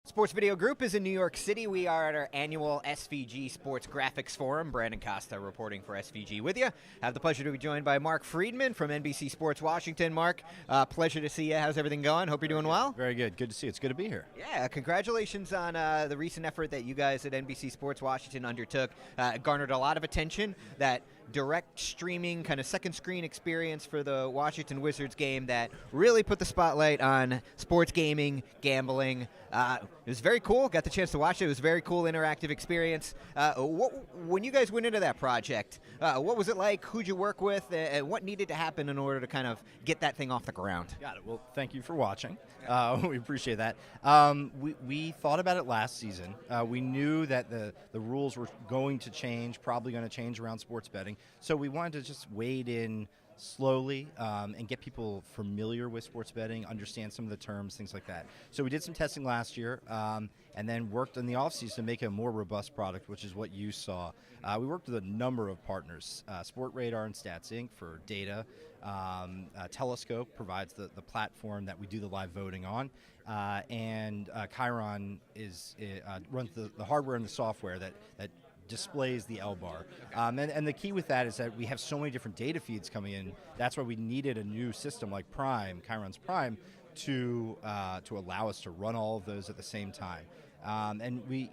Sports Video Group is in New York City. We are at our annual SVG Sports Graphics Forum. Brandon Costa reporting for SVG with you. Have the pleasure to be joined by Mark Friedman from NBC Sports Washington. Mark, pleasure to see you. How's everything going? Hope you're doing well. Very good. Good to see you. It's good to be here. Yeah, congratulations on the recent effort that you guys at NBC Sports Washington undertook. Garnered a lot of attention. That direct streaming kind of second screen experience for the Washington Wizards game that really put the spotlight on sports gaming, gambling. It was very cool. Got the chance to watch it. It was a very cool interactive experience. When you guys went into that project, what was it like? Who'd you work with? And what needed to happen in order to kind of get that thing off the ground? Got it. Well, thank you for watching. We appreciate that. We thought about it last season. We knew that the rules were going to change, probably going to change around sports betting. So we wanted to just wade in slowly and get people familiar with sports betting, understand some of the terms, things like that. So we did some testing last year and then worked in the offseason to make a more robust product, which is what you saw. We worked with a number of partners, Sport Radar and Stats Inc. for data. Telescope provides the platform that we do the live voting on. And Chiron runs the hardware and the software that displays the L-bar. And the key with that is that we have so many different data feeds coming in. That's why we needed a new system like Prime, Chiron's Prime, to allow us to run all of those at the same time. And we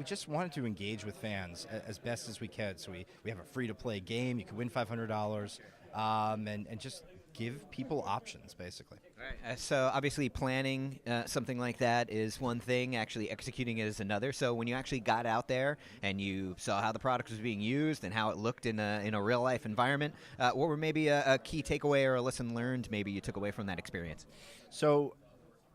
just wanted to engage with fans as best as we could. So we have a free-to-play game. You can win $500 and just give people options, basically. Right. So obviously planning something like that is one thing, actually executing it is another. So when you actually got out there and you saw how the product was being used and how it looked in a real-life environment, what were maybe a key takeaway or a lesson learned maybe you took away from that experience? So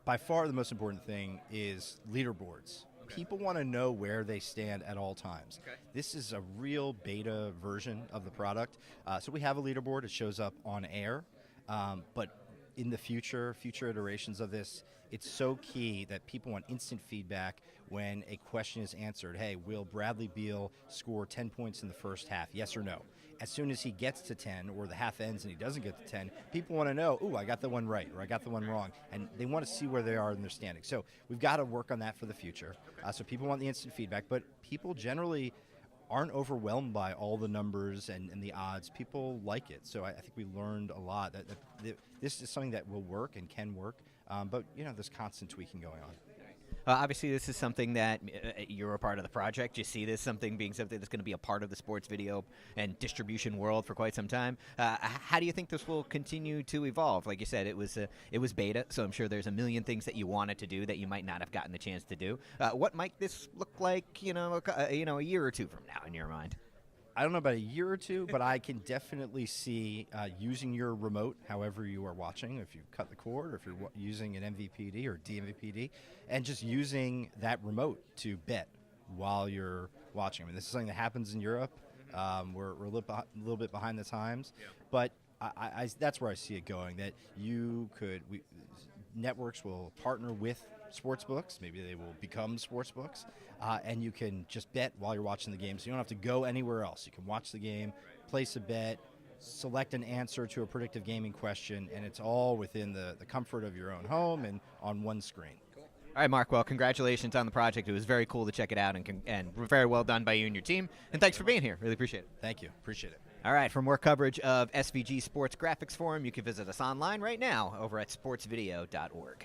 by far the most important thing is leaderboards. People want to know where they stand at all times. Okay. This is a real beta version of the product. So we have a leaderboard. It shows up on air. But in the future iterations of this, it's so key that people want instant feedback when a question is answered. Hey, will Bradley Beal score 10 points in the first half? Yes or no? As soon as he gets to 10 or the half ends and he doesn't get to 10, people want to know, ooh, I got the one right or I got the one wrong. And they want to see where they are in their standing. So we've got to work on that for the future. So people want the instant feedback, but people generally aren't overwhelmed by all the numbers and the odds. People like it. So I think we learned a lot that this is something that will work and can work, but there's constant tweaking going on. Obviously, this is something that you're a part of the project. You see this being something that's going to be a part of the sports video and distribution world for quite some time. How do you think this will continue to evolve? Like you said, it was beta, so I'm sure there's a million things that you wanted to do that you might not have gotten the chance to do. What might this look like, a year or two from now in your mind? I don't know about a year or two, but I can definitely see using your remote, however you are watching, if you cut the cord, or if you're using an MVPD or DMVPD, and just using that remote to bet while you're watching. I mean, this is something that happens in Europe. We're a little bit behind the times, but that's where I see it going. That networks will partner with sports books. Maybe they will become sports books, and you can just bet while you're watching the game. So you don't have to go anywhere else. You can watch the game, place a bet, select an answer to a predictive gaming question, and it's all within the comfort of your own home and on one screen. All right, Mark, well, congratulations on the project. It was very cool to check it out, and very well done by you and your team. And thanks for being here. Really appreciate it. Thank you. Appreciate it. All right, for more coverage of SVG Sports Graphics Forum, you can visit us online right now over at sportsvideo.org.